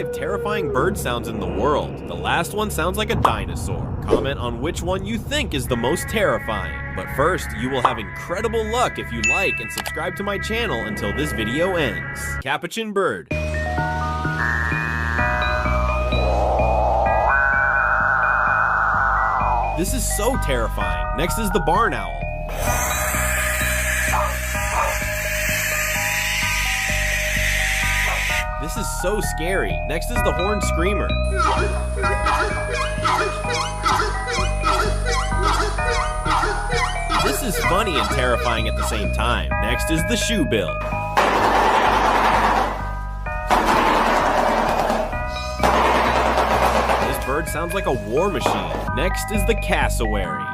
5 terrifying bird sounds in the world. The last one sounds like a dinosaur. Comment on which one you think is the most terrifying. But first, you will have incredible luck if you like and subscribe to my channel until this video ends. Capuchin bird. This is so terrifying. Next is the barn owl. This is so scary. Next is the horned screamer. This is funny and terrifying at the same time. Next is the shoebill. This bird sounds like a war machine. Next is the cassowary.